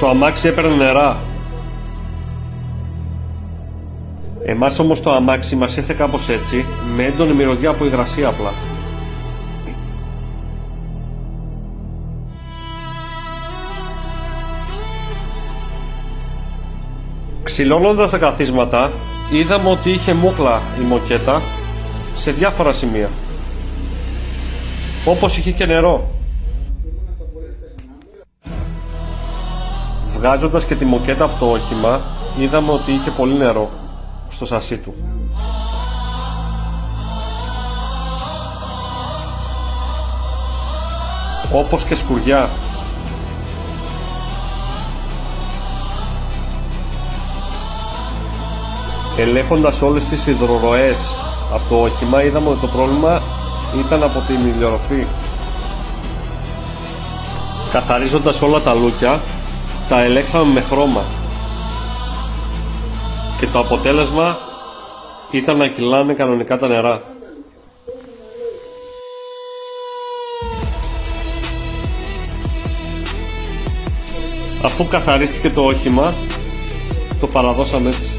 Το αμάξι έπαιρνε νερά. Εμάς όμως το αμάξι μας ήρθε κάπως έτσι, με έντονη μυρωδιά από υγρασία απλά. Ξυλώνοντας τα καθίσματα, είδαμε ότι είχε μούχλα η μοκέτα σε διάφορα σημεία. Όπως είχε και νερό. Βγάζοντας και τη μοκέτα από το όχημα, είδαμε ότι είχε πολύ νερό στο σασί του. Όπως και σκουριά. Ελέγχοντας όλες τις υδροροές από το όχημα, είδαμε ότι το πρόβλημα ήταν από την ηλιορροφή. Καθαρίζοντας όλα τα λούκια, τα ελέξαμε με χρώμα και το αποτέλεσμα ήταν να κυλάνε κανονικά τα νερά. Αφού καθαρίστηκε το όχημα, το παραδώσαμε έτσι.